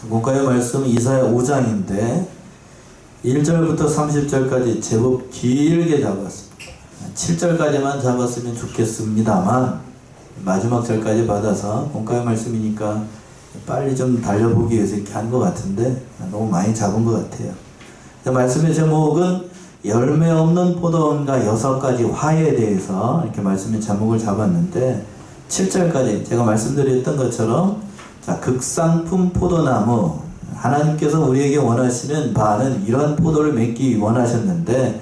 본과의 말씀은 이사야 5장인데 1절부터 30절까지 제법 길게 잡았습니다. 7절까지만 잡았으면 좋겠습니다만 마지막 절까지 받아서 본과의 말씀이니까 빨리 좀 달려보기 위해서 이렇게 한 것 같은데 너무 많이 잡은 것 같아요. 말씀의 제목은 열매 없는 포도원과 6가지 화에 대해서 이렇게 말씀의 제목을 잡았는데 7절까지 제가 말씀드렸던 것처럼 자, 극상품 포도나무, 하나님께서 우리에게 원하시는 바는 이런 포도를 맺기 원하셨는데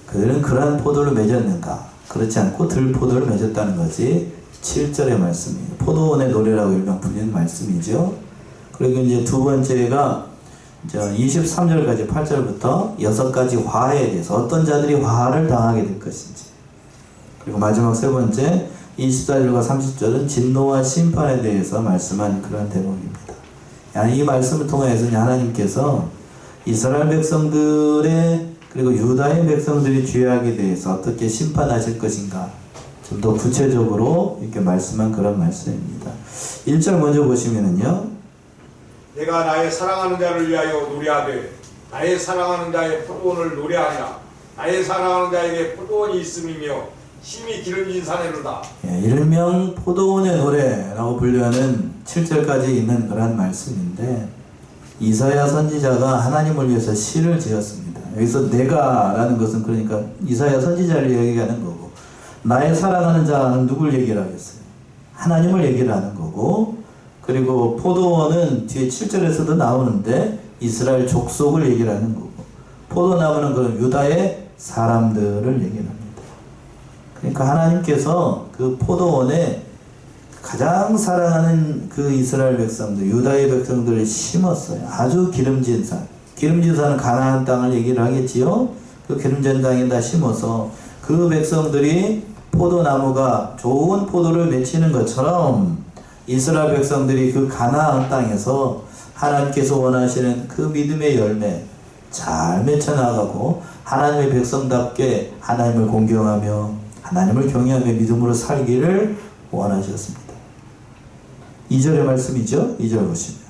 그들은 그러한 포도를 맺었는가? 그렇지 않고 들포도를 맺었다는 것이 7절의 말씀이에요. 포도원의 노래라고 일명 불리는 말씀이죠. 그리고 이제 두 번째가 23절까지 8절부터 6가지 화에 대해서 어떤 자들이 화를 당하게 될 것인지, 그리고 마지막 세 번째 24절과 30절은 진노와 심판에 대해서 말씀한 그런 대목입니다. 이 말씀을 통해서 하나님께서 이스라엘 백성들의 그리고 유다의 백성들이 죄악에 대해서 어떻게 심판하실 것인가 좀 더 구체적으로 이렇게 말씀한 그런 말씀입니다. 1절 먼저 보시면은요, 내가 나의 사랑하는 자를 위하여 노래하되 나의 사랑하는 자의 포도원을 노래하리라. 나의 사랑하는 자에게 포도원이 있음이며 심히 기름진 산에로다. 일명 포도원의 노래라고 불리는 7절까지 있는 그런 말씀인데, 이사야 선지자가 하나님을 위해서 시를 지었습니다. 여기서 내가 라는 것은 그러니까 이사야 선지자를 얘기하는 거고, 나의 사랑하는 자는 누굴 얘기를 하겠어요? 하나님을 얘기를 하는 거고, 그리고 포도원은 뒤에 7절에서도 나오는데 이스라엘 족속을 얘기를 하는 거고, 포도나무는 그런 유다의 사람들을 얘기를 합니다. 그러니까 하나님께서 그 포도원에 가장 사랑하는 그 이스라엘 백성들, 유다의 백성들을 심었어요. 아주 기름진 산. 기름진 산은 가나안 땅을 얘기를 하겠지요. 그 기름진 땅에다 심어서 그 백성들이 포도나무가 좋은 포도를 맺히는 것처럼 이스라엘 백성들이 그 가나안 땅에서 하나님께서 원하시는 그 믿음의 열매 잘 맺혀나가고 하나님의 백성답게 하나님을 공경하며 하나님을 경외하며 믿음으로 살기를 원하셨습니다. 2절의 말씀이죠. 2절 보시면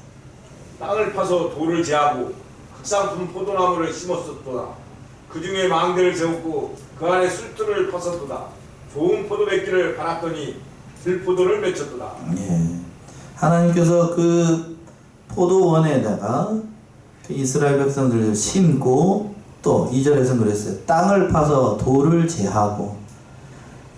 땅을 파서 돌을 제하고 극상품 포도나무를 심었었도다. 그 중에 망대를 세웠고 그 안에 술틀을 팠었도다. 좋은 포도 맺기를 바랐더니 들포도를 맺혔도다. 하나님께서 그 포도원에다가 그 이스라엘 백성들을 심고, 또 2절에서는 그랬어요. 땅을 파서 돌을 제하고,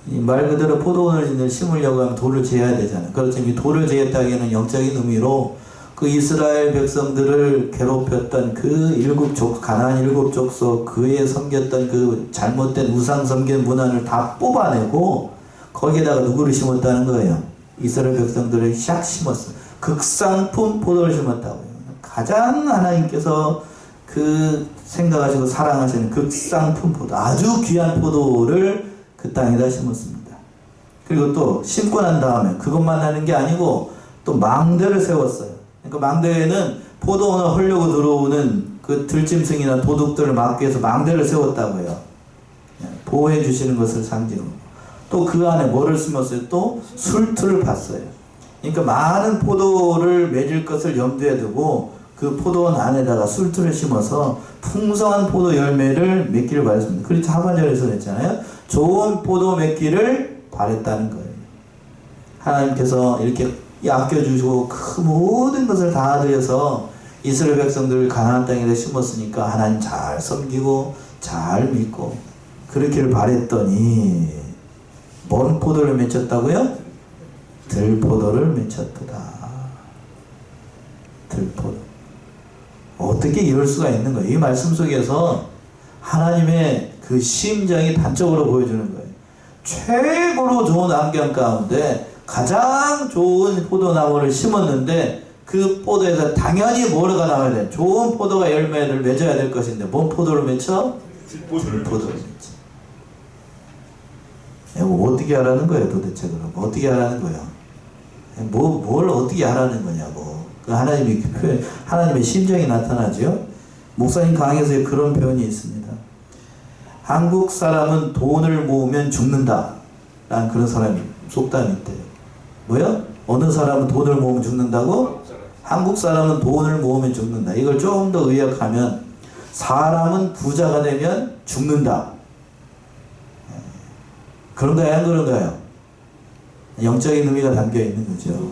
말 그대로 포도원을 심으려고 하면 돌을 제해야 되잖아요. 그렇지만 이 돌을 제했다기에는 영적인 의미로 그 이스라엘 백성들을 괴롭혔던 그 가나안 7족속, 그에 섬겼던 그 잘못된 우상 섬긴 문화를 다 뽑아내고 거기에다가 누구를 심었다는 거예요? 이스라엘 백성들을 샥 심었어요. 극상품 포도를 심었다고요. 가장 하나님께서 그 생각하시고 사랑하시는 극상품 포도, 아주 귀한 포도를 그 땅에다 심었습니다. 그리고 또 심고 난 다음에 그것만 하는 게 아니고 또 망대를 세웠어요. 그러니까 망대에는 포도원을 헐려고 들어오는 그 들짐승이나 도둑들을 막기 위해서 망대를 세웠다고요. 보호해 주시는 것을 상징으로. 또 그 안에 뭐를 심었어요? 또 술틀을 팠어요. 그러니까 많은 포도를 맺을 것을 염두에 두고 그 포도원 안에다가 술틀을 심어서 풍성한 포도 열매를 맺기를 바랬습니다. 그렇죠. 하반절에서 했잖아요. 좋은 포도 맺기를 바랬다는 거예요. 하나님께서 이렇게 아껴주시고 그 모든 것을 다 드려서 이스라엘 백성들을 가나안 땅에다 심었으니까 하나님 잘 섬기고 잘 믿고 그렇기를 바랬더니 뭔 포도를 맺혔다고요? 들포도를 맺혔도다. 들포도. 어떻게 이럴 수가 있는 거예요? 이 말씀 속에서 하나님의 그 심정이 단적으로 보여주는 거예요. 최고로 좋은 환경 가운데 가장 좋은 포도나무를 심었는데 그 포도에서 당연히 뭐가 나와야 돼? 좋은 포도가 열매를 맺어야 될 것인데 뭔 포도를 맺혀? 들포도를 맺혀. 어떻게 하라는 거예요 도대체? 그럼 어떻게 하라는 거예요? 뭘 어떻게 하라는 거냐고. 그 하나님의 심정이 나타나죠. 목사님 강의에서 그런 표현이 있습니다. 한국 사람은 돈을 모으면 죽는다 라는 그런 사람이 속담이 있대요. 뭐야? 어느 사람은 돈을 모으면 죽는다고? 한국 사람은 돈을 모으면 죽는다. 이걸 좀 더 의역하면 사람은 부자가 되면 죽는다. 그런가요? 안 그런가요? 영적인 의미가 담겨 있는 거죠.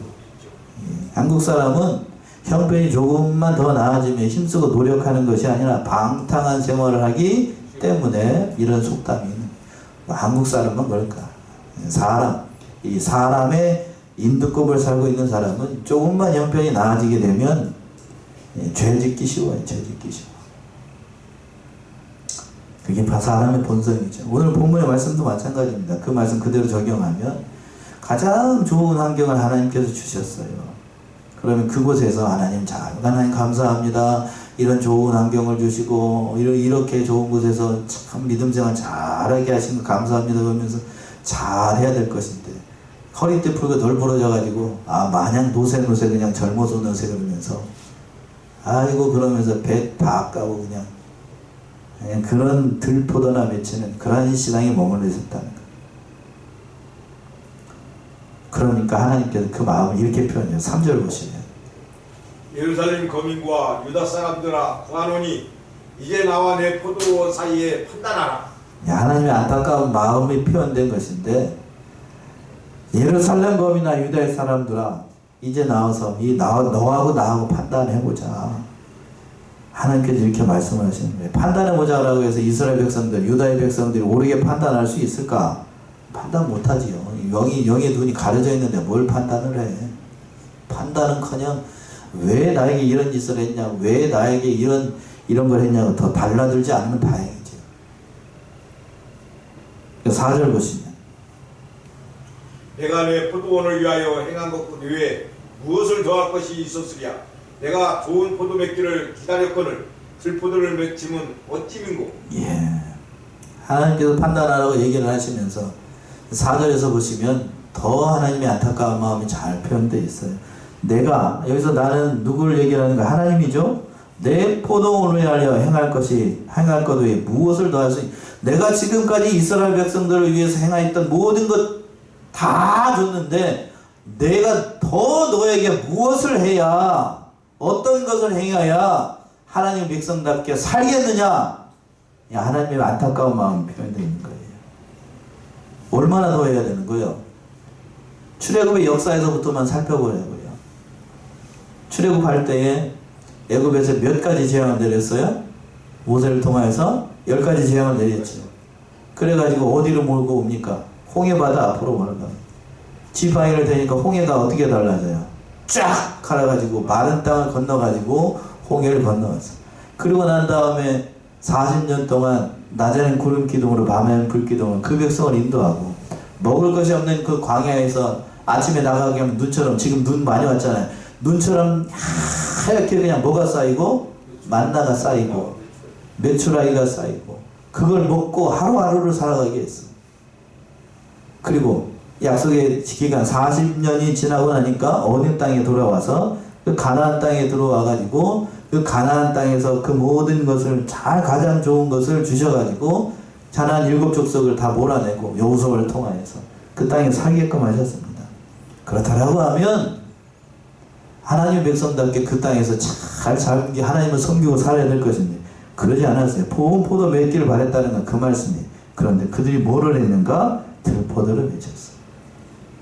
한국 사람은 형편이 조금만 더 나아지면 힘쓰고 노력하는 것이 아니라 방탕한 생활을 하기 때문에 이런 속담이 있는 거예요. 한국 사람만 그럴까? 이 사람의 인두급을 살고 있는 사람은 조금만 형편이 나아지게 되면 죄 짓기 쉬워요. 죄 짓기 쉬워. 그게 사람의 본성이죠. 오늘 본문의 말씀도 마찬가지입니다. 그 말씀 그대로 적용하면 가장 좋은 환경을 하나님께서 주셨어요. 그러면 그곳에서 하나님 감사합니다. 이런 좋은 환경을 주시고 이렇게 좋은 곳에서 참 믿음생활 잘하게 하신 거 감사합니다. 그러면서 잘해야 될 것인데 허리띠 풀고 덜 부러져가지고 마냥 노세 그냥 젊어서 노세 그러면서 아이고 그러면서 배 다 까고 그냥 그런 들포도나 맺히는 그러한 신앙에 머물러 있었다는 거예요. 그러니까 하나님께서 그 마음을 이렇게 표현해요. 3절 보시면 예루살렘 거민과 유다 사람들아 구하노니 이제 나와 내 포도원 사이에 판단하라. 하나님의 안타까운 마음이 표현된 것인데 예루살렘 거민이나 유다의 사람들아 이제 나와서 너하고 나하고 판단해보자. 하나님께서 이렇게 말씀을 하시는 거예요. 판단해보자라고 해서 이스라엘 백성들, 유다의 백성들이 옳게 판단할 수 있을까? 판단 못하지요. 영의 눈이 가려져 있는데 뭘 판단을 해? 판단은커녕 왜 나에게 이런 짓을 했냐고, 왜 나에게 이런 걸 했냐고 더 달라들지 않으면 다행이죠. 4절 보시면 내가 내 포도원을 위하여 행한 것 외에 무엇을 더할 것이 있었으랴. 내가 좋은 포도 맺기를 기다렸거늘 들포도를 맺힘은 어찌민고. 하나님께서 판단하라고 얘기를 하시면서 4절에서 보시면 더 하나님의 안타까운 마음이 잘 표현되어 있어요. 내가 여기서 나는 누구를 얘기하는 가 하나님이죠. 내 포도원을 위하여 행할 것 외에 무엇을 더할 수 내가 지금까지 이스라엘 백성들을 위해서 행하였던 모든 것 다 줬는데 내가 더 너에게 무엇을 해야 어떤 것을 행해야 하나님 백성답게 살겠느냐? 하나님의 안타까운 마음이 표현되어 있는 거예요. 얼마나 더 해야 되는 거예요? 출애굽의 역사에서부터만 살펴보려고요. 출애굽할 때에 애굽에서 몇 가지 재앙을 내렸어요? 모세를 통하여서 10가지 재앙을 내렸죠. 그래가지고 어디로 몰고 옵니까? 홍해바다 앞으로 몰아가. 지팡이를 대니까 홍해가 어떻게 달라져요? 쫙 갈아가지고 마른 땅을 건너가지고 홍해를 건너왔어. 그리고 난 다음에 40년 동안 낮에는 구름 기둥으로 밤에는 불 기둥으로 그 백성을 인도하고 먹을 것이 없는 그 광야에서 아침에 나가게 하면 눈처럼, 지금 눈 많이 왔잖아요. 눈처럼 하얗게 그냥 뭐가 쌓이고 만나가 쌓이고 메추라기가 쌓이고 그걸 먹고 하루하루를 살아가게 했어. 그리고 약속의 기간 40년이 지나고 나니까 어느 땅에 돌아와서 그 가나안 땅에 들어와가지고 그 가나안 땅에서 그 모든 것을 가장 좋은 것을 주셔가지고 가나안 7족속을 다 몰아내고 여호수아를 통하여서 그 땅에 살게끔 하셨습니다. 그렇다라고 하면 하나님의 백성답게 그 땅에서 잘 살기 하나님을 섬기고 살아야 될 것인데 그러지 않았어요. 좋은 포도 맺기를 바랬다는 건 그 말씀이에요. 그런데 그들이 뭐를 했는가? 들포도를 맺었어.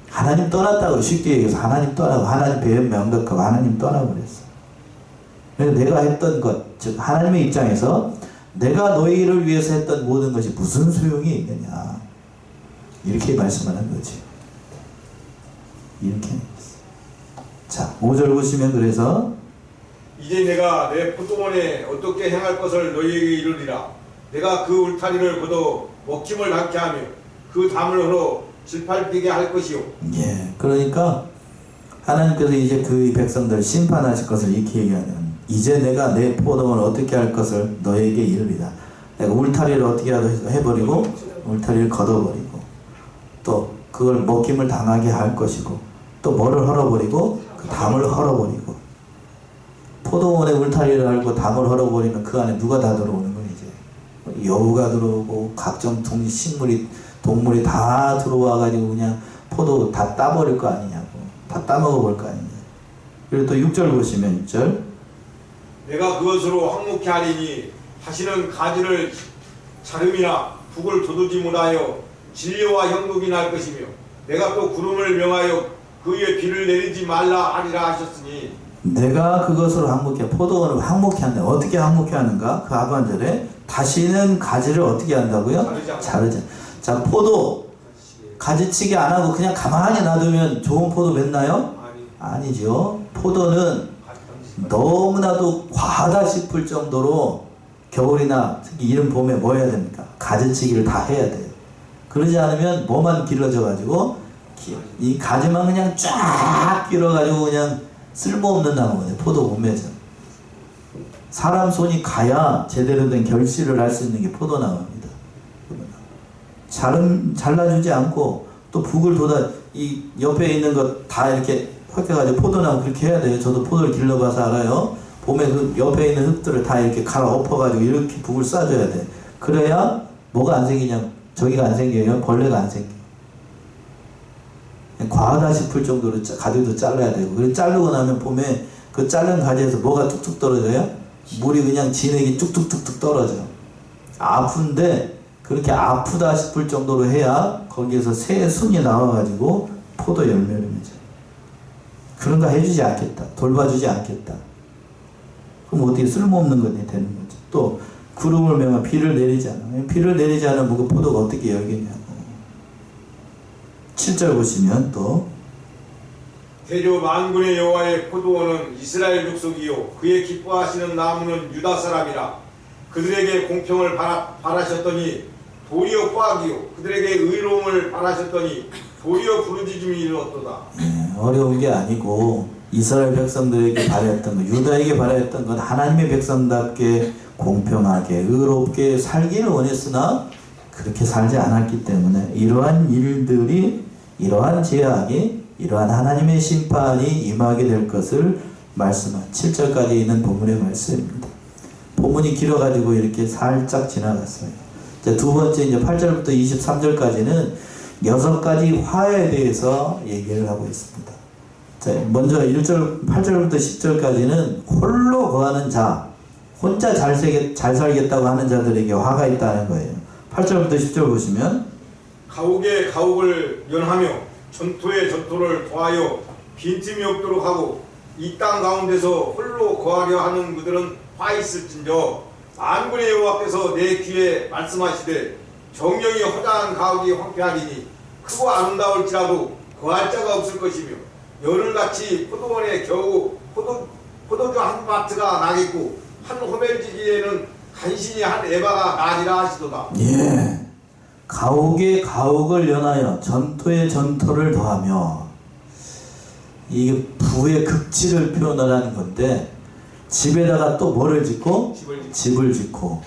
하나님 떠났다고 쉽게 얘기해서 하나님 떠나고 하나님 배은 명백하고 하나님 떠나버렸어. 그래서 내가 했던 것, 즉 하나님의 입장에서 내가 너희를 위해서 했던 모든 것이 무슨 소용이 있느냐 이렇게 말씀하는 거지. 이렇게 자 5절 보시면 그래서 이제 내가 내 포도원에 어떻게 행할 것을 너희에게 이르리라. 내가 그 울타리를 걷어 먹힘을 않게 하며 그 담을 헐어 질팔 뛰게 할 것이요. 그러니까 하나님께서 이제 그 백성들 심판하실 것을 이렇게 얘기하는 이제 내가 내 포도원을 어떻게 할 것을 너에게 이르리라. 내가 울타리를 어떻게 해버리고 울타리를 걷어버리고 또 그걸 먹힘을 당하게 할 것이고 또 뭐를 헐어버리고 그 담을 헐어버리고 포도원에 울타리를 할고 담을 헐어버리면 그 안에 누가 다 들어오는 거예요. 이제 여우가 들어오고 각종 동물이 다 들어와가지고 그냥 포도 다 따버릴 거 아니냐고 다 따먹어볼 거 아니냐. 그리고 또 6절 보시면 6절. 내가 그것으로 황목케 하리니 다시는 가지를 자름이나 북을 돋우지 못하여 진료와 형국이 날 것이며 내가 또 구름을 명하여 그 위에 비를 내리지 말라 하리라 하셨으니 내가 그것으로 황목해, 포도원을 황목해 한다. 어떻게 황목해 하는가? 그 하반절에 다시는 가지를 어떻게 한다고요? 자르지. 자, 포도 가지치기 안 하고 그냥 가만히 놔두면 좋은 포도 맺나요? 아니죠. 포도는 너무나도 과하다 싶을 정도로 겨울이나 특히 이른 봄에 뭐 해야 됩니까? 가지치기를 다 해야 돼요. 그러지 않으면 뭐만 길러져 가지고 이 가지만 그냥 쫙 길어가지고 그냥 쓸모없는 나무거든요. 포도 못 맺어. 사람 손이 가야 제대로 된 결실을 할 수 있는 게 포도나무입니다. 잘라주지 않고 또 북을 돋아 이 옆에 있는 것 다 이렇게 헐켜가지고 포도나무 그렇게 해야 돼요. 저도 포도를 길러봐서 알아요. 봄에 그 옆에 있는 흙들을 다 이렇게 갈아 엎어가지고 이렇게 북을 쏴줘야 돼. 그래야 뭐가 안 생기냐? 저기가 안 생겨요. 벌레가 안 생겨. 과하다 싶을 정도로 가지도 잘라야 되고, 그리고 자르고 나면 봄에 그 자른 가지에서 뭐가 뚝뚝 떨어져요? 물이 그냥 진액이 뚝뚝뚝뚝 떨어져. 아픈데 그렇게 아프다 싶을 정도로 해야 거기에서 새 순이 나와가지고 포도 열매를 맺어. 그런 거 해주지 않겠다. 돌봐주지 않겠다. 그럼 어떻게 쓸모없는 것이 되는 거죠. 또 구름을 명하 비를 내리지 않아. 비를 내리지 않으면 그 포도가 어떻게 열겠냐고. 7절 보시면 또 대저 만군의 여호와의 포도원은 이스라엘 족속이요 그의 기뻐하시는 나무는 유다 사람이라 그들에게 공평을 바라셨더니 도리어 포악이요 그들에게 의로움을 바라셨더니 도리어 부르짖음이 이르렀도다. 어려운 게 아니고 이스라엘 백성들에게 바랬던 것, 유다에게 바랬던 건 하나님의 백성답게 공평하게 의롭게 살기를 원했으나 그렇게 살지 않았기 때문에 이러한 일들이, 이러한 제약이, 이러한 하나님의 심판이 임하게 될 것을 말씀한 7절까지 있는 본문의 말씀입니다. 본문이 길어가지고 이렇게 살짝 지나갔어요. 자, 두 번째 이제 8절부터 23절까지는 6가지 화에 대해서 얘기를 하고 있습니다. 자, 먼저 8절부터 10절까지는 홀로 거하는 자, 혼자 잘 살겠다고 하는 자들에게 화가 있다는 거예요. 8절부터 10절 보시면 가옥에 가옥을 연하며 전토에 전토를 더하여 빈틈이 없도록 하고 이 땅 가운데서 홀로 거하려 하는 그들은 화 있을진저 만군의 여호와께서 내 귀에 말씀하시되 정령이 허다한 가옥이 황폐하리니 크고 아름다울지라도 거할 자가 없을 것이며 열흘같이 포도원에 겨우 포도주 한 마트가 나겠고 한 호멜지기에는 간신히 한 에바가 나리라 하시도다. 예, 가옥에 가옥을 연하여 전토에 전토를 더하며, 이게 부의 극치를 표현하는 건데, 집에다가 또 뭐를 짓고? 집을 짓고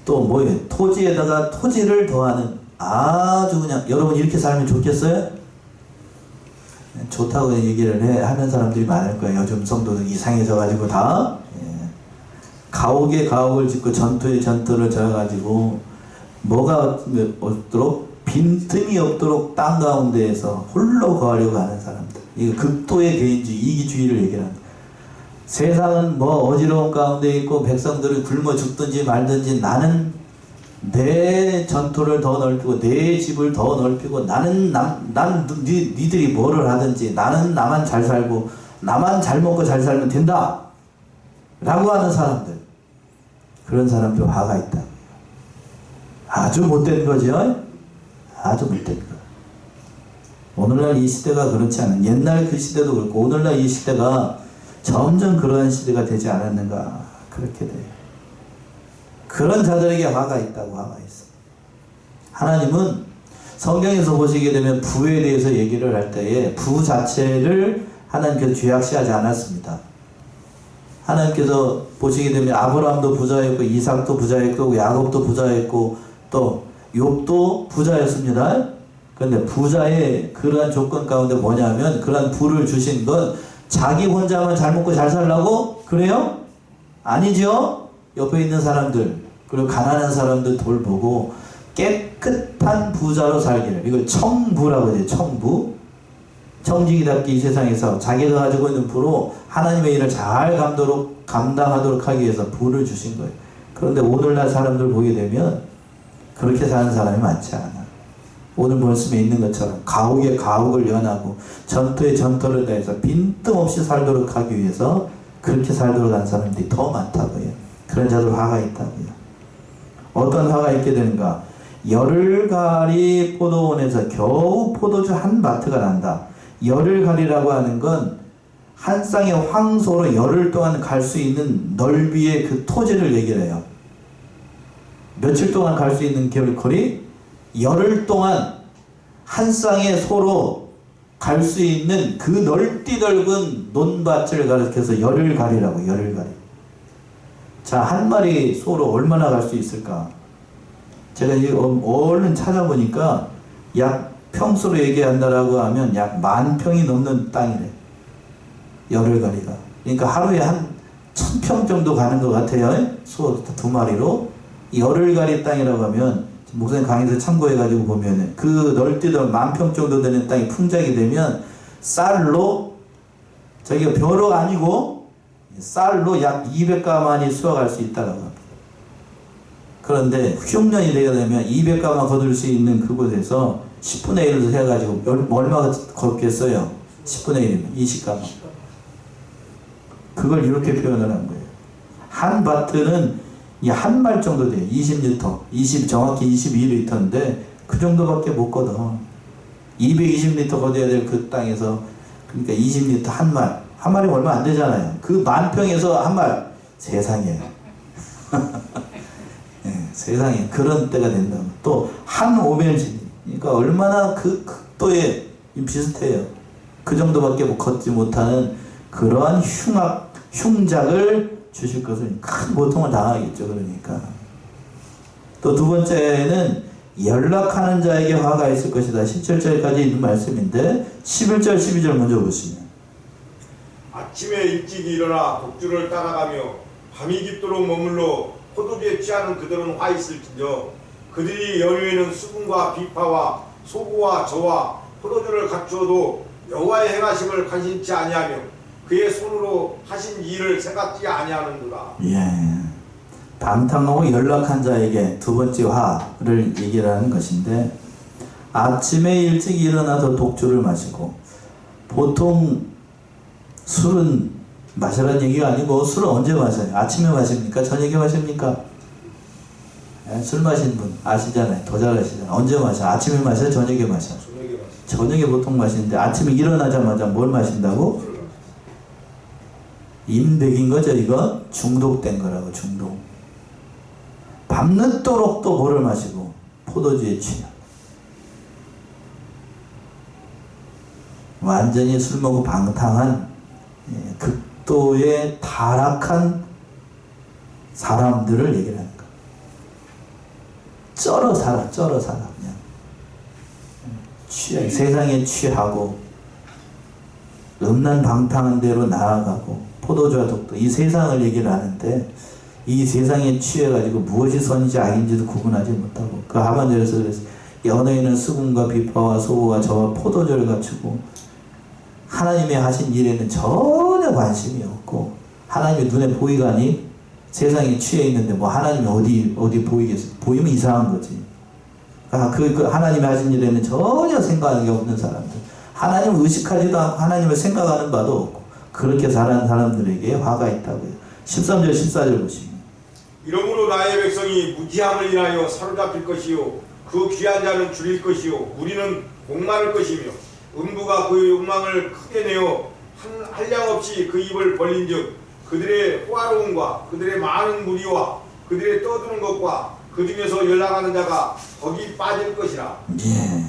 또 뭐예요? 토지에다가 토지를 더하는, 아주 그냥 여러분 이렇게 살면 좋겠어요? 좋다고 얘기를 하는 사람들이 많을 거예요. 요즘 성도들 이상해져 가지고 다. 가옥에 가옥을 짓고 전토에 전토를 져가지고 뭐가 없도록, 빈틈이 없도록 땅 가운데에서 홀로 거하려고 하는 사람들, 이거 극도의 개인주의, 이기주의를 얘기하는 거예요. 세상은 뭐 어지러운 가운데 있고 백성들을 굶어 죽든지 말든지 나는 내 전토를 더 넓히고 내 집을 더 넓히고 나는 니들이 뭐를 하든지 나는 나만 잘 살고 나만 잘 먹고 잘 살면 된다 라고 하는 사람들, 그런 사람들 화가 있다. 아주 못된 거죠. 아주 못된 거. 오늘날 이 시대가 그렇지 않은, 옛날 그 시대도 그렇고 오늘날 이 시대가 점점 그러한 시대가 되지 않았는가, 그렇게 돼요. 그런 자들에게 화가 있다고. 화가 있어. 하나님은 성경에서 보시게 되면 부에 대해서 얘기를 할 때에 부 자체를 하나님께서 죄악시하지 않았습니다. 하나님께서 보시게 되면 아브라함도 부자였고 이삭도 부자였고 야곱도 부자였고 또 욥도 부자였습니다. 그런데 부자의 그러한 조건 가운데 뭐냐면, 그러한 부를 주신 건 자기 혼자만 잘 먹고 잘 살라고? 그래요? 아니죠. 옆에 있는 사람들, 그리고 가난한 사람들 돌보고 깨끗한 부자로 살기를, 이걸 청부라고 해요. 청부. 청지기답게 이 세상에서 자기가 가지고 있는 부로 하나님의 일을 잘 감당하도록 하기 위해서 부를 주신 거예요. 그런데 오늘날 사람들 보게 되면 그렇게 사는 사람이 많지 않아. 오늘 말씀에 있는 것처럼 가옥에 가옥을 연하고 전투에 전투를 다해서 빈틈없이 살도록 하기 위해서 그렇게 살도록 하는 사람들이 더 많다고요. 그런 자들 화가 있다고요. 어떤 화가 있게 되는가? 열흘가리 포도원에서 겨우 포도주 한 마트가 난다. 열흘가리라고 하는 건 한 쌍의 황소로 열흘 동안 갈 수 있는 넓이의 그 토지를 얘기를 해요. 며칠 동안 갈 수 있는 거리? 열흘 동안 한 쌍의 소로 갈 수 있는 그 넓디 넓은 논밭을 가리켜서 열흘가리라고, 열흘가리. 자, 한 마리 소로 얼마나 갈 수 있을까? 제가 이제 얼른 찾아보니까 약 평수로 얘기한다라고 하면 약 10,000평이 넘는 땅이래. 열흘가리가. 그러니까 하루에 한 1,000평 정도 가는 것 같아요. 소 2마리로. 열흘가리 땅이라고 하면 목사님 강의에서 참고해가지고 보면은 그 넓디도 10,000평 정도 되는 땅이 풍작이 되면 쌀로, 저기가 벼로 아니고 쌀로 약 200가만이 수확할 수 있다라고 합니다. 그런데 흉년이 되게 되면 200가만 거둘 수 있는 그곳에서 10분의 1을 해가지고 얼마가 걷겠어요? 10분의 1이면 20가만. 그걸 이렇게 표현을 한 거예요. 한 바트는 한 말 정도 돼요. 20리터. 정확히 22리터인데 그 정도밖에 못 걷어. 220리터 걷어야 될 그 땅에서, 그러니까 20리터 한 말. 한 말이 얼마 안 되잖아요. 그 10,000평에서 한 말. 세상에. 네, 세상에 그런 때가 된다면 또 한 오멜진, 그러니까 얼마나 그 극도에 비슷해요. 그 정도밖에 걷지 못하는 그러한 흉작을 주실 것을 큰 고통을 당하겠죠. 그러니까 또 두 번째는 연락하는 자에게 화가 있을 것이다. 17절까지 있는 말씀인데 11절 12절 먼저 보시면, 아침에 일찍 일어나 독주를 따라가며 밤이 깊도록 머물러 포도주에 취하는 그들은 화 있을진저 그들이 연휴에는 수금과 비파와 소고와 저와 포도주를 갖추어도 여호와의 행하심을 관심치 아니하며 그의 손으로 하신 일을 생각지 아니하는도다. 예, 방탕하고 연락한 자에게 두 번째 화를 얘기를 하는 것인데, 아침에 일찍 일어나서 독주를 마시고, 보통 술은 마시라는 얘기가 아니고 술은 언제 마셔요? 아침에 마십니까? 저녁에 마십니까? 예, 술 마신 분 아시잖아요. 더 잘 아시잖아요. 언제 마셔? 아침에 마셔? 저녁에 마셔? 저녁에 보통 마시는데 아침에 일어나자마자 뭘 마신다고? 임백인 거죠. 이거 중독된 거라고. 중독. 밤늦도록 또 뭐를 마시고? 포도주에 취해. 완전히 술 먹고 방탕한 극도의 타락한 사람들을 얘기를 하는 거야. 쩔어 살아 그냥. 세상에 취하고 음란 방탕한 대로 나아가고 포도주와 독도, 이 세상을 얘기를 하는데 이 세상에 취해가지고 무엇이 선인지 악인지도 구분하지 못하고, 그 하반절에서 그래서 연예인은 수금과 비파와 소고와 저와 포도주를 갖추고 하나님의 하신 일에는 전혀 관심이 없고, 하나님의 눈에 보이가니 세상에 취해 있는데 뭐 하나님이 어디 보이겠어요? 보이면 이상한 거지. 그 하나님이 하신 일에는 전혀 생각하는 게 없는 사람들, 하나님을 의식하지도 않고 하나님을 생각하는 바도 없고, 그렇게 살아가는 사람들에게 화가 있다고요. 13절 14절 보시면, 이러므로 나의 백성이 무지함을 인하여 사로잡힐 것이요 그 귀한 자는 줄일 것이요 무리는 목마를 것이며 음부가 그 욕망을 크게 내어 한량없이 그 입을 벌린즉 그들의 호화로움과 그들의 많은 무리와 그들의 떠드는 것과 그 중에서 연락하는 자가 거기 빠질 것이라. 예,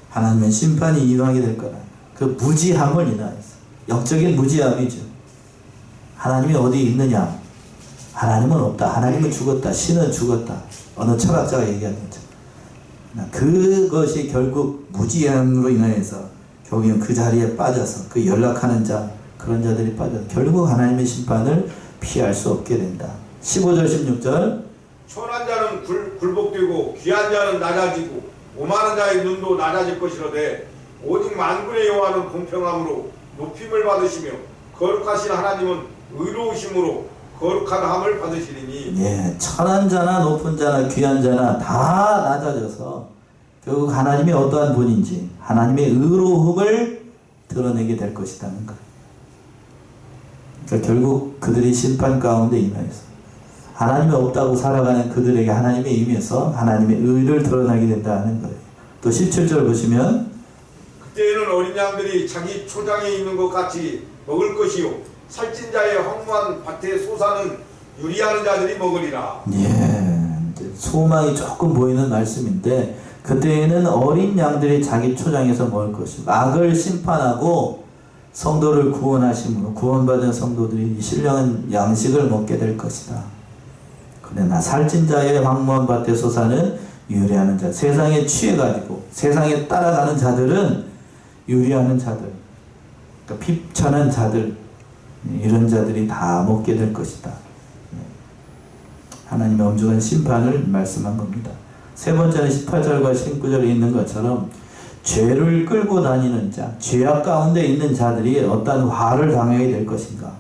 하나님은 심판이 임하게 될 거라. 그 무지함을 인하여서, 영적인 무지함이죠. 하나님이 어디 있느냐? 하나님은 없다. 하나님은 죽었다. 신은 죽었다. 어느 철학자가 얘기하는 거죠. 그것이 결국 무지함으로 인하여서 결국은 그 자리에 빠져서 그 연락하는 자, 그런 자들이 빠져서 결국 하나님의 심판을 피할 수 없게 된다. 15절 16절, 천한 자는 굴복되고 귀한 자는 낮아지고 오만한 자의 눈도 낮아질 것이로되 오직 만군의 여호와는 공평함으로 높임을 받으시며 거룩하신 하나님은 의로우심으로 거룩함을 받으시리니. 예, 천한 자나 높은 자나 귀한 자나 다 낮아져서 결국 하나님이 어떠한 분인지 하나님의 의로움을 드러내게 될 것이라는 거예요. 그러니까 결국 그들이 심판 가운데 임하여서 하나님이 없다고 살아가는 그들에게 하나님이 임해서 하나님의 의를 드러나게 된다는 거예요. 또 17절 보시면 그때에는 어린 양들이 자기 초장에 있는 것 같이 먹을 것이요 살찐 자의 황무한 밭의 소사는 유리하는 자들이 먹으리라. 예, 이제 소망이 조금 보이는 말씀인데 그때에는 어린 양들이 자기 초장에서 먹을 것이고 악을 심판하고 성도를 구원하심으로 구원받은 성도들이 신령한 양식을 먹게 될 것이다. 그러나 살찐 자의 황무한 밭의 소사는 유리하는 자, 세상에 취해가지고 세상에 따라가는 자들은 유리하는 자들, 그러니까 비천한 자들, 이런 자들이 다 먹게 될 것이다. 하나님의 엄중한 심판을 말씀한 겁니다. 세 번째는 18절과 19절에 있는 것처럼 죄를 끌고 다니는 자, 죄악 가운데 있는 자들이 어떤 화를 당하게 될 것인가,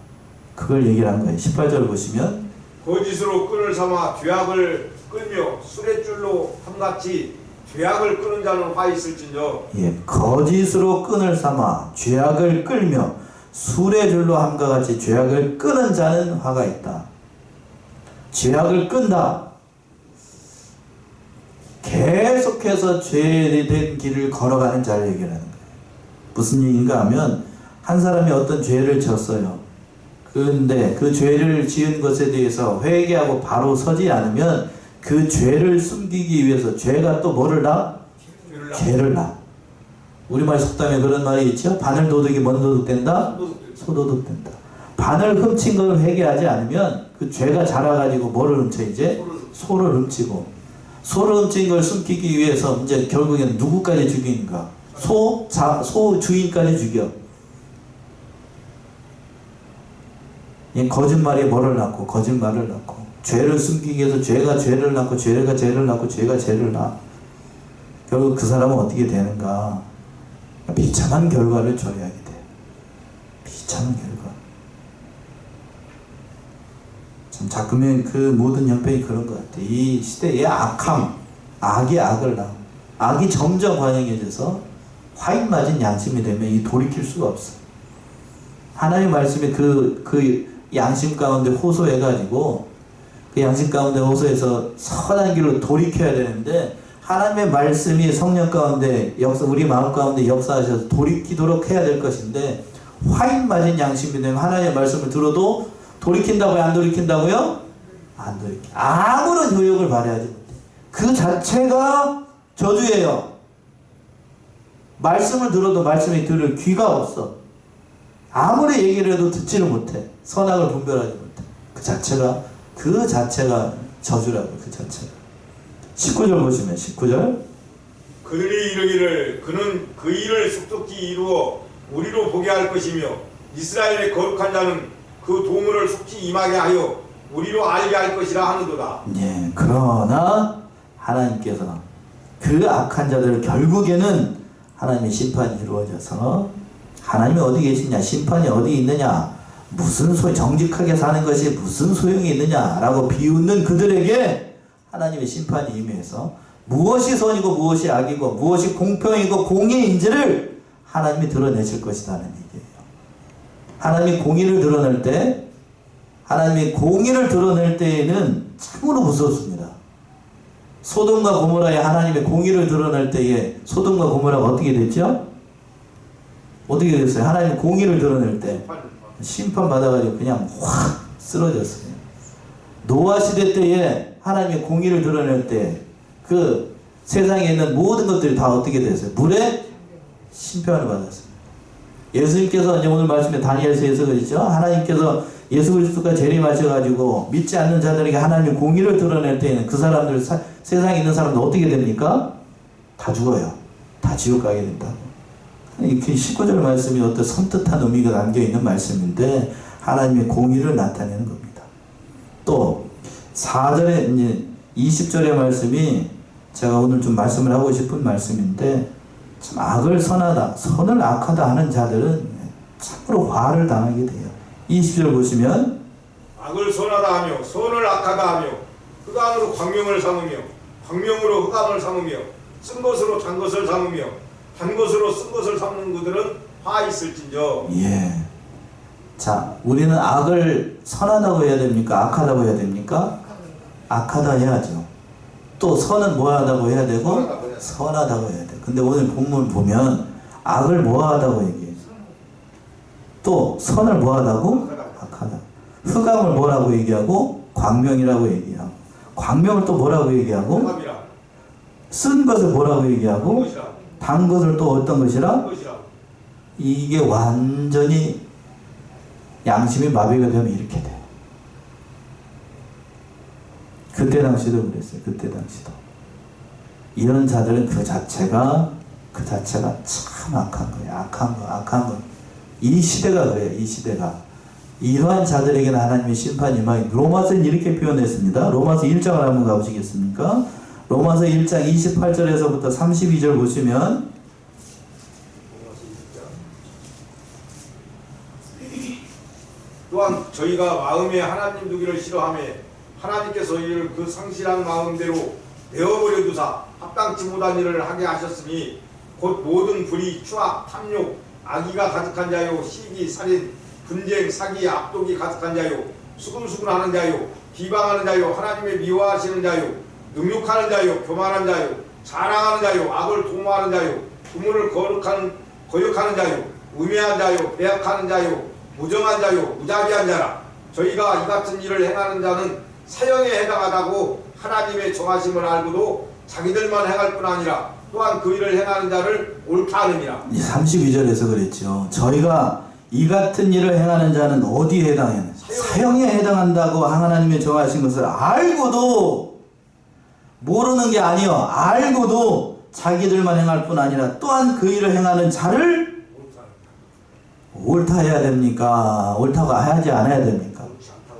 그걸 얘기를 한 거예요. 18절을 보시면 거짓으로 끈을 삼아 죄악을 끌며 수레줄로 함같이 죄악을 끄는 자는 화 있을진저. 예, 거짓으로 끈을 삼아 죄악을 끌며 수레줄로 함과 같이 죄악을 끄는 자는 화가 있다. 죄악을 끈다. 계속해서 죄된 길을 걸어가는 자를 얘기하는 거예요. 무슨 얘기인가 하면 한 사람이 어떤 죄를 졌어요. 그런데 그 죄를 지은 것에 대해서 회개하고 바로 서지 않으면 그 죄를 숨기기 위해서 죄가 또 뭐를 낳아? 죄를 낳아. 우리말 속담에 그런 말이 있죠. 바늘 도둑이 뭔 도둑 된다? 소도둑 된다. 바늘 훔친 걸 회개하지 않으면 그 죄가 자라가지고 뭐를 훔쳐 이제? 소를 훔치고, 소를 훔친 걸 숨기기 위해서 이제 결국엔 누구까지 죽이는가? 소 주인까지 죽여. 거짓말이 뭐를 낳고 거짓말을 낳고, 죄를 숨기기 위해서 죄가 죄를 낳고 죄가 죄를 낳고 죄가 죄를 낳아. 결국 그 사람은 어떻게 되는가? 비참한 결과를 줘야 돼. 비참한 결과. 참 자꾸면 그 모든 형편이 그런 것 같아. 이 시대의 악함, 악이 악을 낳아. 악이 점점 관영해져서 화인 맞은 양심이 되면 이 돌이킬 수가 없어. 하나님의 말씀이 그 양심 가운데 호소해가지고 그 양심 가운데 호소해서 선한 길로 돌이켜야 되는데, 하나님의 말씀이 성령 가운데 우리 마음 가운데 역사하셔서 돌이키도록 해야 될 것인데, 화인 맞은 양심이 되면 하나님의 말씀을 들어도 돌이킨다고요? 안 돌이킨다고요? 안 돌이켜. 아무런 효력을 발휘하지 못해. 그 자체가 저주예요. 말씀을 들어도 말씀이 들을 귀가 없어. 아무리 얘기를 해도 듣지를 못해. 선악을 분별하지 못해. 그 자체가 저주라고. 그 자체가. 19절 보시면 19절. 그들이 이르기를 그는 그 일을 속속히 이루어 우리로 보게 할 것이며 이스라엘의 거룩한 자는 그 도물을 속히 임하게 하여 우리로 알게 할 것이라 하는도다. 예, 그러나 하나님께서 그 악한 자들을 결국에는 하나님의 심판이 이루어져서, 하나님이 어디 계시냐, 심판이 어디 있느냐, 무슨 정직하게 사는 것이 무슨 소용이 있느냐라고 비웃는 그들에게 하나님의 심판이 임해서 무엇이 선이고 무엇이 악이고 무엇이 공평이고 공의인지를 하나님이 드러내실 것이라는 얘기예요. 하나님이 공의를 드러낼 때, 하나님이 공의를 드러낼 때에는 참으로 무섭습니다. 소돔과 고모라에 하나님의 공의를 드러낼 때에 소돔과 고모라가 어떻게 됐죠? 어떻게 됐어요? 하나님의 공의를 드러낼 때 심판받아가지고 그냥 확 쓰러졌어요. 노아 시대 때에 하나님의 공의를 드러낼 때 그 세상에 있는 모든 것들이 다 어떻게 됐어요? 물에 심판을 받았어요. 예수님께서 이제 오늘 말씀에 다니엘서에서 그랬죠. 하나님께서 예수 그리스도가 재림하셔가지고 믿지 않는 자들에게 하나님의 공의를 드러낼 때에는 그 사람들, 세상에 있는 사람들 어떻게 됩니까? 다 죽어요. 다 지옥 가게 된다고. 이렇게 19절 말씀이 어떤 섬뜩한 의미가 담겨있는 말씀인데 하나님의 공의를 나타내는 겁니다. 또 4절에 이제 20절의 말씀이 제가 오늘 좀 말씀을 하고 싶은 말씀인데, 참 악을 선하다, 선을 악하다 하는 자들은 참으로 화를 당하게 돼요. 20절 보시면 악을 선하다 하며 선을 악하다 하며 흑암으로 광명을 삼으며 광명으로 흑암을 삼으며 쓴 것으로 단 것을 삼으며 단 것으로 쓴 것을 삼는 그들은 화 있을진저. 예. 자, 우리는 악을 선하다고 해야 됩니까? 악하다고 해야 됩니까? 악하다 해야죠. 또 선은 뭐하다고 해야 되고? 선하다고 해야 돼. 선하다고 해야 돼. 근데 오늘 본문 보면 악을 뭐하다고 얘기해요. 또 선을 뭐하다고? 악하다. 흑암을 뭐라고 얘기하고? 광명이라고 얘기하고. 광명을 또 뭐라고 얘기하고? 흑암이라 쓴 것을 뭐라고 얘기하고? 것이라 단 것을 또 어떤 것이라? 것이라. 이게 완전히 양심이 마비가 되면 이렇게 돼요. 그때 당시도 그랬어요. 그때 당시도. 이런 자들은 그 자체가 참 악한 거예요. 악한 거. 이 시대가 그래요. 이 시대가. 이러한 자들에게는 하나님의 심판이 임하니 로마서는 이렇게 표현했습니다. 로마서 1장을 한번 가보시겠습니까? 로마서 1장 28절에서부터 32절 보시면 또한 저희가 마음에 하나님 두기를 싫어하며 하나님께서 이를 그 상실한 마음대로 내어버려 두사 합당치 못한 일을 하게 하셨으니 곧 모든 불의, 추악, 탐욕, 악의가 가득한 자요, 시기, 살인, 분쟁, 사기, 압독이 가득한 자요, 수근수근하는 자요, 비방하는 자요, 하나님의 미워하시는 자요, 능욕하는 자요, 교만한 자요, 자랑하는 자요, 악을 도모하는 자요, 부모를 거역하는 자요, 우매한 자요, 배약하는 자요, 무정한 자요, 무자비한 자라. 저희가 이 같은 일을 행하는 자는 사형에 해당하다고 하나님의 정하심을 알고도 자기들만 행할 뿐 아니라 또한 그 일을 행하는 자를 옳다 하느니라. 32절에서 그랬죠. 저희가 이 같은 일을 행하는 자는 어디에 해당해요? 사형에 해당한다고 하나님의 정하신 것을 알고도 모르는 게 아니요. 알고도 자기들만 행할 뿐 아니라 또한 그 일을 행하는 자를 옳다 해야 됩니까? 옳다고 하지 않아야 됩니까?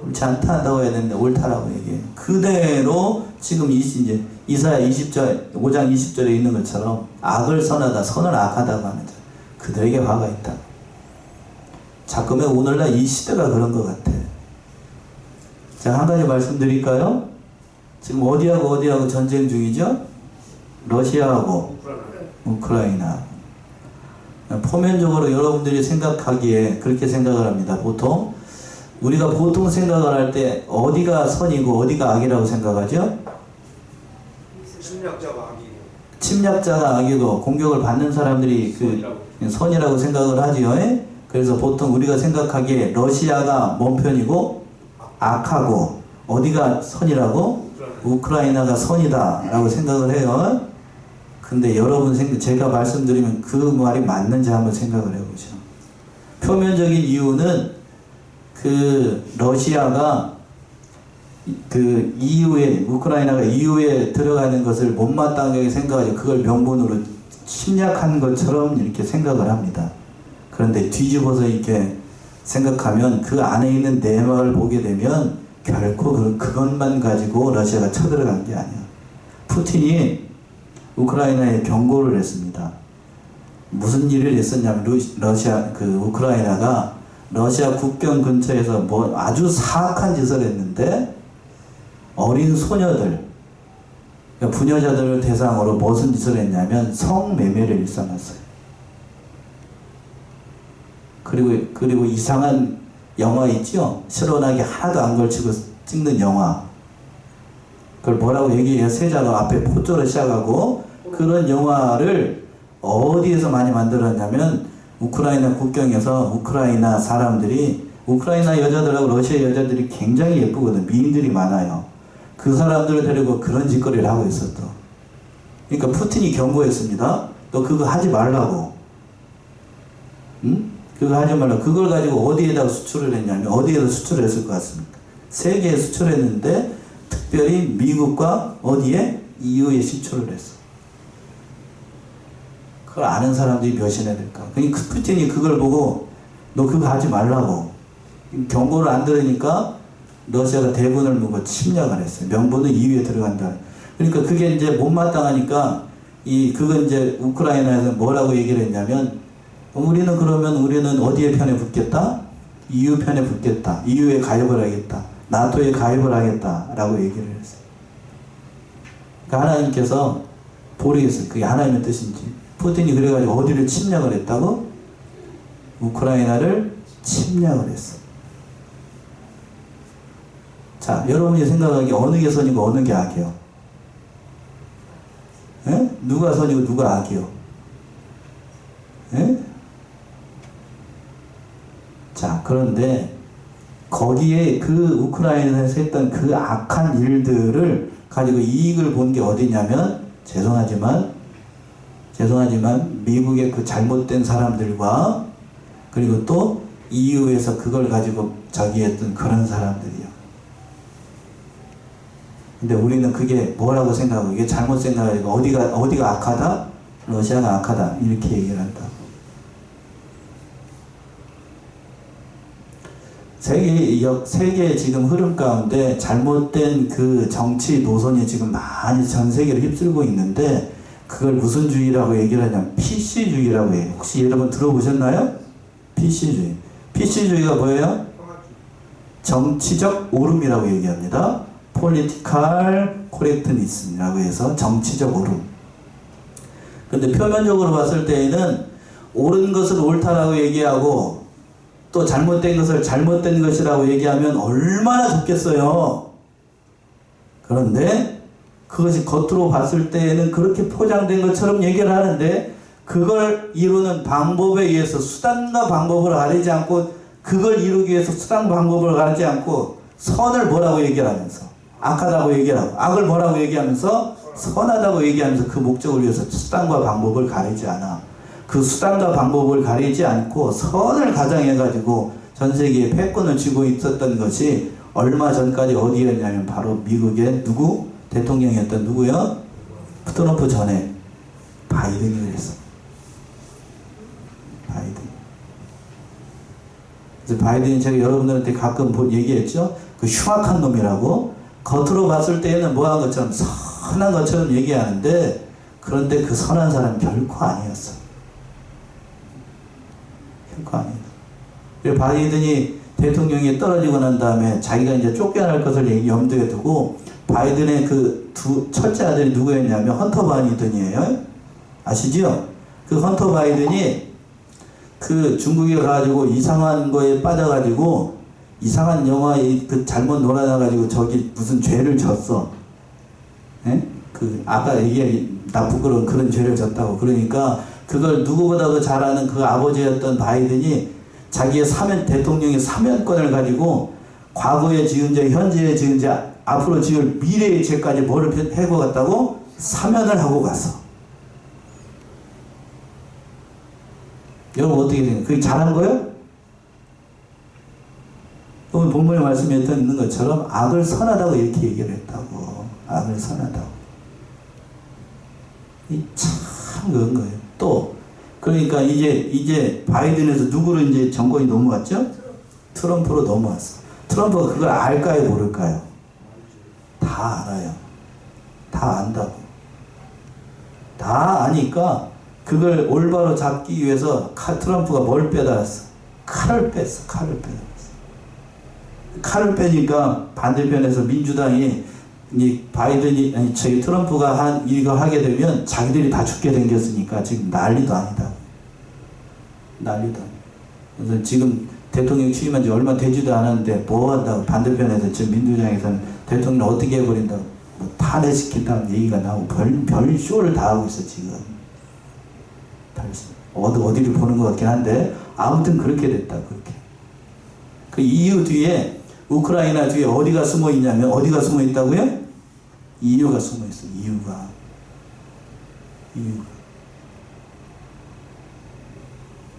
옳지 않다고 해야 되는데 옳다라고 얘기해요. 그대로 지금 이제 이사야 20절, 5장 20절에 있는 것처럼 악을 선하다, 선을 악하다고 하는 자, 그들에게 화가 있다. 자, 그러면 오늘날 이 시대가 그런 것 같아. 제가 한 가지 말씀드릴까요? 지금 어디하고 전쟁 중이죠? 러시아하고 우크라이나. 표면적으로 여러분들이 생각하기에 그렇게 생각을 합니다. 우리가 보통 생각을 할 때 어디가 선이고 어디가 악이라고 생각하죠? 침략자가 악이고 공격을 받는 사람들이 선이라고 생각을 하지요. 그래서 보통 우리가 생각하기에 러시아가 뭔 편이고 악하고 어디가 선이라고? 우크라이나가 선이다 라고 생각을 해요. 근데 여러분 제가 말씀드리면 그 말이 맞는지 한번 생각을 해보죠. 표면적인 이유는 러시아가 이후에 우크라이나가 이후에 들어가는 것을 못마땅하게 생각하고 그걸 명분으로 침략한 것처럼 이렇게 생각을 합니다. 그런데 뒤집어서 이렇게 생각하면 그 안에 있는 내막을 보게 되면 결코 그것만 가지고 러시아가 쳐들어간 게 아니야. 푸틴이 우크라이나에 경고를 했습니다. 무슨 일을 했었냐면 우크라이나가 러시아 국경 근처에서 아주 사악한 짓을 했는데 어린 소녀들, 그러니까 부녀자들을 대상으로 무슨 짓을 했냐면 성매매를 일삼았어요. 그리고 이상한 영화 있죠? 실온하게 하나도 안 걸치고 찍는 영화. 그걸 뭐라고 얘기해요? 세자로 앞에 포조를 시작하고 그런 영화를 어디에서 많이 만들었냐면 우크라이나 국경에서 우크라이나 사람들이 우크라이나 여자들하고 러시아 여자들이 굉장히 예쁘거든. 미인들이 많아요. 그 사람들을 데리고 그런 짓거리를 하고 있었어. 그러니까 푸틴이 경고했습니다. 너 그거 하지 말라고. 응? 그거 하지 말라고. 그걸 가지고 어디에다가 수출을 했냐면 어디에다 수출을 했을 것 같습니까? 세계에 수출했는데 특별히 미국과 어디에? EU에 수출을 했어. 그걸 아는 사람들이 몇이나 될까? 그러니까 푸틴이 그걸 보고 너 그거 하지 말라고 경고를 안 들으니까 러시아가 대군을 묶고 침략을 했어요. 명분은 EU에 들어간다. 그러니까 그게 이제 못마땅하니까 그건 이제 우크라이나에서 뭐라고 얘기를 했냐면, 우리는 어디에 편에 붙겠다? EU 편에 붙겠다. EU에 가입을 하겠다. 나토에 가입을 하겠다. 라고 얘기를 했어요. 그러니까 하나님께서 모르겠어요. 그게 하나님의 뜻인지. 푸틴이 그래가지고 어디를 침략을 했다고? 우크라이나를 침략을 했어. 자, 여러분이 생각하기에 어느 게 선이고 어느 게 악이요? 에? 누가 선이고 누가 악이요? 에? 자, 그런데 거기에 그 우크라이나에서 했던 그 악한 일들을 가지고 이익을 본 게 어디냐면, 죄송하지만 미국의 그 잘못된 사람들과 그리고 또 EU에서 그걸 가지고 저기 했던 그런 사람들이요. 근데 우리는 그게 뭐라고 생각하고, 이게 잘못 생각하고, 어디가 악하다? 러시아가 악하다. 이렇게 얘기를 한다. 세계의 지금 흐름 가운데 잘못된 그 정치 노선이 지금 많이 전 세계를 휩쓸고 있는데, 그걸 무슨 주의라고 얘기를 하냐면 PC주의라고 해요. 혹시 여러분 들어보셨나요? PC주의. PC주의가 뭐예요? 정치적 옳음이라고 얘기합니다. Political Correctness라고 해서 정치적 옳음. 근데 표면적으로 봤을 때에는 옳은 것을 옳다라고 얘기하고 또 잘못된 것을 잘못된 것이라고 얘기하면 얼마나 좋겠어요. 그런데 그것이 겉으로 봤을 때에는 그렇게 포장된 것처럼 얘기를 하는데, 그걸 이루는 방법에 의해서 수단과 방법을 가리지 않고, 그걸 이루기 위해서 수단 방법을 가리지 않고 선을 뭐라고 얘기를 하면서 악하다고 얘기를 하고, 악을 뭐라고 얘기하면서 선하다고 얘기하면서 그 목적을 위해서 수단과 방법을 가리지 않아. 그 수단과 방법을 가리지 않고 선을 가장해가지고 전 세계에 패권을 쥐고 있었던 것이 얼마 전까지 어디였냐면 바로 미국의 대통령이었던 누구요? 트럼프 전에 바이든이 그랬어. 그래서 바이든이 제가 여러분들한테 가끔 얘기했죠? 그 흉악한 놈이라고. 겉으로 봤을 때에는 뭐한 것처럼 선한 것처럼 얘기하는데, 그런데 그 선한 사람은 결코 아니었어. 결코 아니었어. 그래서 바이든이 대통령이 떨어지고 난 다음에 자기가 이제 쫓겨날 것을 염두에 두고, 바이든의 그 첫째 아들이 누구였냐면 헌터 바이든이에요. 아시죠? 그 헌터 바이든이 그 중국에 가가지고 이상한 거에 빠져가지고 이상한 영화에 그 잘못 놀아나가지고 저기 무슨 죄를 졌어. 예? 그 아까 나 부끄러운 그런 죄를 졌다고. 그러니까 그걸 누구보다도 잘 아는 그 아버지였던 바이든이 자기의 대통령의 사면권을 가지고 과거에 지은 죄, 현재에 지은 죄, 앞으로 지을 미래의 죄까지 뭐를 해고 갔다고 사면을 하고 갔어. 여러분 어떻게 생각해요? 그게 잘한 거예요? 오늘 본문의 말씀에 있는 것처럼 악을 선하다고 이렇게 얘기를 했다고. 악을 선하다고. 참 그런 거예요. 또 그러니까 이제 바이든에서 누구를 이제 정권이 넘어왔죠? 트럼프로 넘어왔어. 트럼프가 그걸 알까요, 모를까요? 다 알아요. 다 안다고. 다 아니까 그걸 올바로 잡기 위해서 트럼프가 뭘 빼달았어? 칼을 뺐어. 칼을 빼니까 반대편에서 민주당이 트럼프가 이거 하게 되면 자기들이 다 죽게 생겼으니까 지금 난리도 아니다. 그래서 지금 대통령 취임한 지 얼마 되지도 않았는데 뭐 한다고 반대편에서 지금 민주당에서는 대통령 어떻게 해버린다고 뭐 탄핵시킨다는 얘기가 나오고 별 쇼를 다 하고 있어 지금. 어디를 보는 것 같긴 한데 아무튼 그렇게 됐다. 그렇게. 그 EU 뒤에 우크라이나 뒤에 어디가 숨어 있냐면 어디가 숨어 있다고요? EU가 숨어 있어. EU가.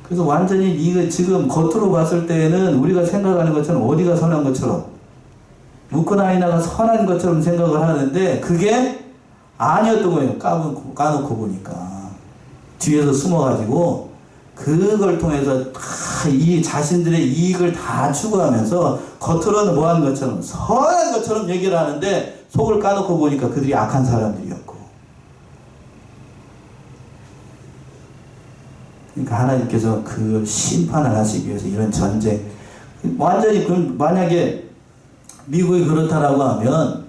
그래서 완전히 이거 지금 겉으로 봤을 때는 우리가 생각하는 것처럼 어디가 선한 것처럼 우크라이나가 선한 것처럼 생각을 하는데 그게 아니었던 거예요. 까놓고 보니까. 뒤에서 숨어가지고 그걸 통해서 이 자신들의 이익을 다 추구하면서 겉으로는 뭐하는 것처럼 선한 것처럼 얘기를 하는데 속을 까놓고 보니까 그들이 악한 사람들이었고 그러니까 하나님께서 그 심판을 하시기 위해서 이런 전쟁, 완전히 만약에 미국이 그렇다라고 하면,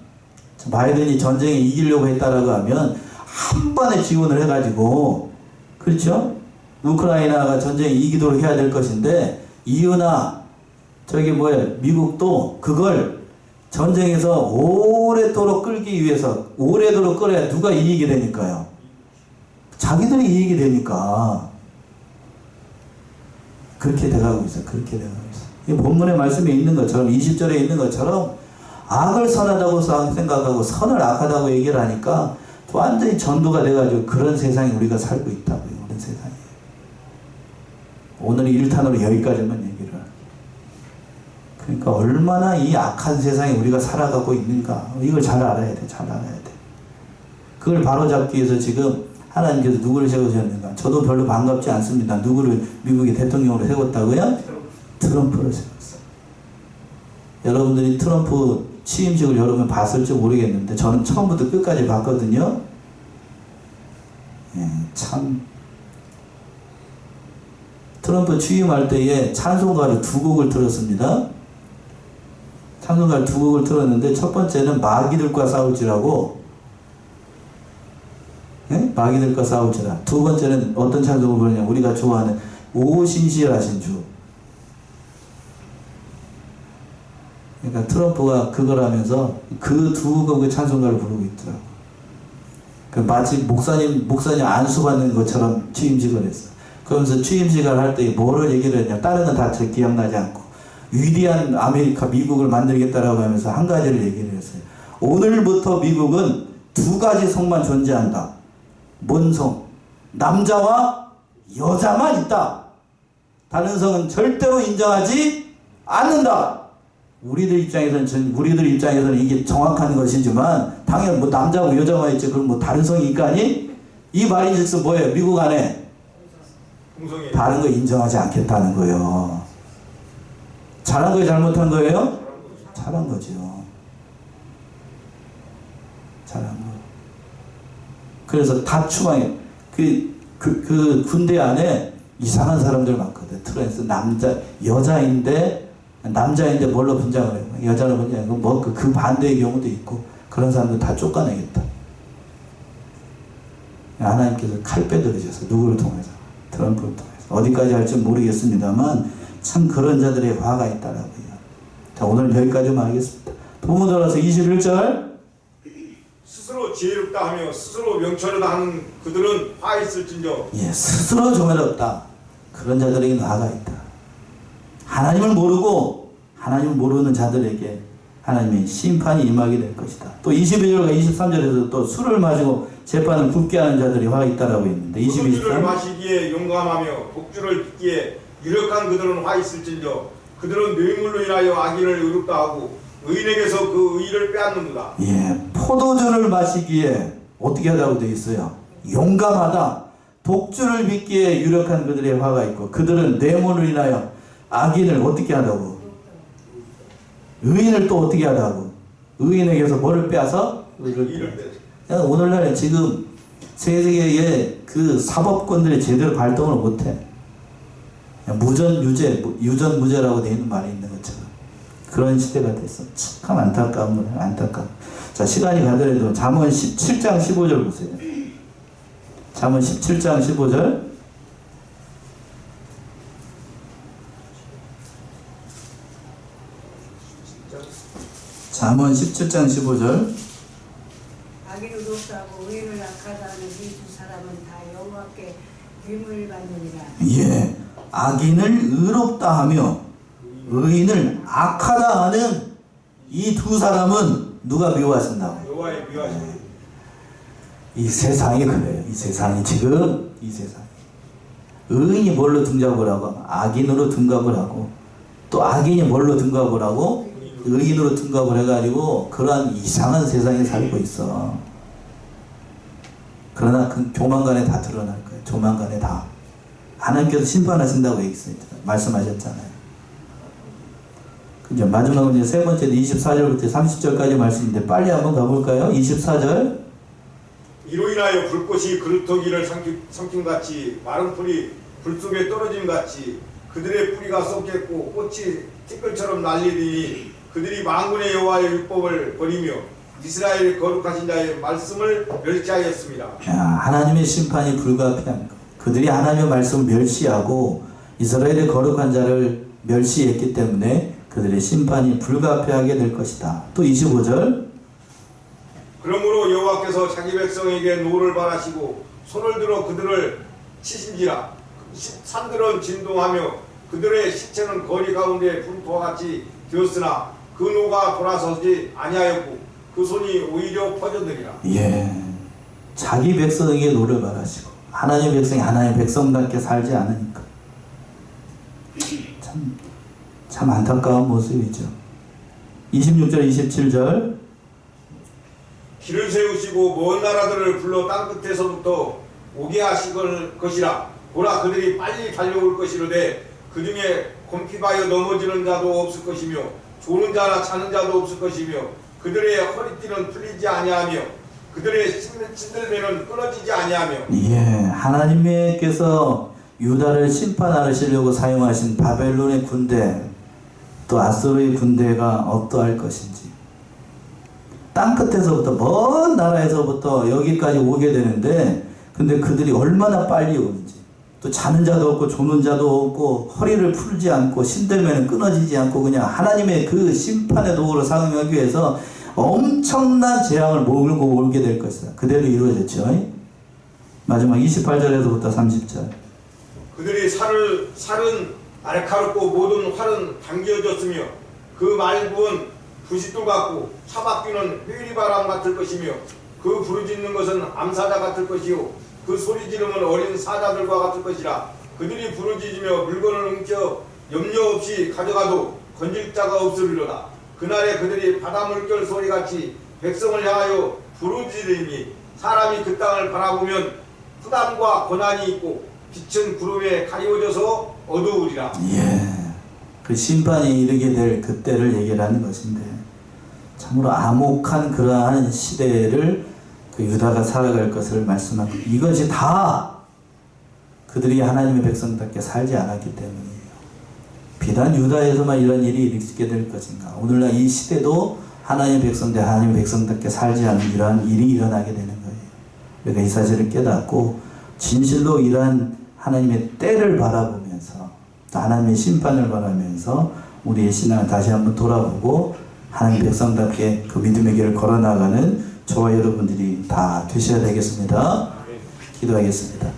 바이든이 전쟁에 이기려고 했다라고 하면 한 번에 지원을 해가지고, 그렇죠? 우크라이나가 전쟁에 이기도록 해야 될 것인데, 이유나 미국도 그걸 전쟁에서 오래도록 끌기 위해서, 오래도록 끌어야 누가 이익이 되니까요. 자기들이 이익이 되니까. 그렇게 돼가고 있어요. 그렇게 돼가고 있어요. 이 본문의 말씀에 있는 것처럼, 20절에 있는 것처럼, 악을 선하다고 생각하고 선을 악하다고 얘기를 하니까 완전히 전도가 돼가지고 그런 세상에 우리가 살고 있다고요. 그런 세상에. 오늘 1탄으로 여기까지만 얘기를 할게요. 그러니까 얼마나 이 악한 세상에 우리가 살아가고 있는가, 이걸 잘 알아야 돼. 잘 알아야 돼. 그걸 바로잡기 위해서 지금 하나님께서 누구를 세우셨는가? 저도 별로 반갑지 않습니다. 누구를 미국의 대통령으로 세웠다고요? 트럼프를 세웠어요. 여러분들이 트럼프 취임식을 여러분 봤을지 모르겠는데 저는 처음부터 끝까지 봤거든요. 참, 트럼프 취임할 때에 찬송가를 2곡을 틀었습니다. 찬송가를 2곡을 틀었는데 첫 번째는 마귀들과 싸울지라고, 마귀들과 싸울지라. 두 번째는 어떤 찬송을 부르냐, 우리가 좋아하는 오 신실하신 주. 그러니까 트럼프가 그걸 하면서 그 2곡의 찬송가를 부르고 있더라고. 그 마치 목사님 안수받는 것처럼 취임식을 했어. 그러면서 취임식을 할 때 뭐를 얘기를 했냐, 다른 건 다 잘 기억나지 않고 위대한 미국을 만들겠다라고 하면서 한 가지를 얘기를 했어요. 오늘부터 미국은 2가지 성만 존재한다. 뭔 성? 남자와 여자만 있다. 다른 성은 절대로 인정하지 않는다. 우리들 입장에서는 이게 정확한 것이지만, 당연히 뭐 남자하고 여자만 있지, 그럼 뭐 다른 성이 있까니? 이 말인즉슨 뭐예요? 미국 안에 공성이 다른 거 인정하지 않겠다는 거예요. 잘한 거예요? 잘못한 거예요? 잘한 거죠. 잘한 거. 그래서 다 추방해. 그 군대 안에 이상한 사람들 많거든. 트랜스 남자인데 뭘로 분장을 해요? 여자로 분장하고 그 반대의 경우도 있고, 그런 사람들 다 쫓아내겠다. 하나님께서 칼 빼들으셔서 누구를 통해서? 트럼프를 통해서. 어디까지 할지 모르겠습니다만 참 그런 자들의 화가 있다라고요. 자, 오늘 여기까지만 하겠습니다. 본문 돌아서 21절. 스스로 지혜롭다 하며 스스로 명철하다 하는 그들은 화 있을진저. 예, 스스로 조매롭다. 그런 자들에게는 화가 있다. 하나님을 모르는 자들에게 하나님의 심판이 임하게 될 것이다. 또 22절과 23절에서 또 술을 마시고 재판을 굽게 하는 자들이 화가 있다라고 했는데, 22절 마시기에 용감하며 독주를 빚기에 유력한 그들은 화 있을진저. 그들은 뇌물로 인하여 악인을 의롭다 하고 의인에게서 그 의를 빼앗는다. 예, 포도주를 마시기에 어떻게 하다고 되어 있어요? 용감하다. 독주를 빚기에 유력한 그들의 화가 있고, 그들은 뇌물로 인하여 악인을 어떻게 하다고? 의인을 또 어떻게 하다고? 의인에게서 뭐를 빼앗아? 의를 빼앗아. 오늘날에 지금 세계의 그 사법권들이 제대로 발동을 못해. 유전무죄라고 되어 있는 말이 있는 것처럼 그런 시대가 됐어. 참 안타까운 거예요. 안타까워. 자, 시간이 가더라도 잠언 17장 15절 보세요. 잠언 17장 15절. 잠언 17장 15절. 악인을 높다고 의인을 악하다는 이 두 사람은 다 여호와께 뇌물 받느니라. 예, 악인을 의롭다 하며 의인을 악하다 하는 이 두 사람은 누가 미워하신다고? 여호와의 미워하심. 이 세상이 그래요. 이 세상이 지금 이 세상. 의인이 뭘로 등갑을 하고? 악인으로 등갑을 하고, 또 악인이 뭘로 등갑을 하고? 의인으로 등갑을 해가지고 그러한 이상한 세상에 살고 있어. 그러나 그 조만간에 다 드러날 거예요. 조만간에 다. 하나님께서 심판하신다고 말씀하셨잖아요. 그죠? 마지막으로 이제 세 번째 24절부터 30절까지 말씀인데 빨리 한번 가볼까요? 24절. 이로 인하여 불꽃이 그루터기를 삼킴같이 마른 풀이 불 속에 떨어짐 같이 그들의 뿌리가 썩겠고 꽃이 티끌처럼 날리리니 그들이 만군의 여호와의 율법을 버리며 이스라엘 거룩하신 자의 말씀을 멸시하였습니다. 야, 하나님의 심판이 불가피한 것. 그들이 하나님의 말씀을 멸시하고 이스라엘의 거룩한 자를 멸시했기 때문에 그들의 심판이 불가피하게 될 것이다. 또 25절. 그러므로 여호와께서 자기 백성에게 노를 바라시고 손을 들어 그들을 치신지라. 산들은 진동하며 그들의 시체는 거리 가운데 불토와 같이 되었으나 그 노가 돌아서지 아니하였고 그 손이 오히려 퍼져들이라. 예, 자기 백성에게 노를 바라시고 하나님 백성이 하나님 백성답게 살지 않으니까 참 안타까운 모습이죠. 26절 27절. 길을 세우시고 먼 나라들을 불러 땅끝에서부터 오게 하실 것이라. 보라, 그들이 빨리 달려올 것이로되 그 중에 곤핍하여 넘어지는 자도 없을 것이며 조는 자나 자는 자도 없을 것이며 그들의 허리띠는 풀리지 아니하며 그들의 신들매는 끊어지지 아니하며. 예, 하나님께서 유다를 심판하시려고 사용하신 바벨론의 군대, 또 아수르의 군대가 어떠할 것인지, 땅끝에서부터 먼 나라에서부터 여기까지 오게 되는데, 근데 그들이 얼마나 빨리 오는지, 또 자는 자도 없고 조는 자도 없고 허리를 풀지 않고 신들매는 끊어지지 않고 그냥 하나님의 그 심판의 도구로 사용하기 위해서 엄청난 재앙을 몰고 오게 될 것이다. 그대로 이루어졌죠. 마지막 28절에서부터 30절. 그들이 살은 날카롭고 모든 활은 당겨졌으며 그 말구은 부싯돌 같고 차바퀴는 회리바람 같을 것이며 그 부르짖는 것은 암사자 같을 것이요 그 소리 지르면 어린 사자들과 같을 것이라. 그들이 부르짖으며 물건을 훔쳐 염려 없이 가져가도 건질 자가 없으리로다. 그날에 그들이 바다 물결 소리같이 백성을 향하여 부르짖으니 사람이 그 땅을 바라보면 부담과 고난이 있고 빛은 구름에 가리워져서 어두우리라. 예, 그 심판이 이르게 될 그때를 얘기를 하는 것인데, 참으로 암혹한 그러한 시대를 그 유다가 살아갈 것을 말씀하고, 이것이 다 그들이 하나님의 백성답게 살지 않았기 때문이에요. 비단 유다에서만 이런 일이 일으키게 될 것인가? 오늘날 이 시대도 하나님의 백성들, 하나님의 백성답게 살지 않는 이러한 일이 일어나게 되는 거예요. 그러니까 이 사실을 깨닫고 진실로 이러한 하나님의 때를 바라보면서, 또 하나님의 심판을 바라면서 우리의 신앙을 다시 한번 돌아보고 하나님 백성답게 그 믿음의 길을 걸어나가는 저와 여러분들이 다 되셔야 되겠습니다. 기도하겠습니다.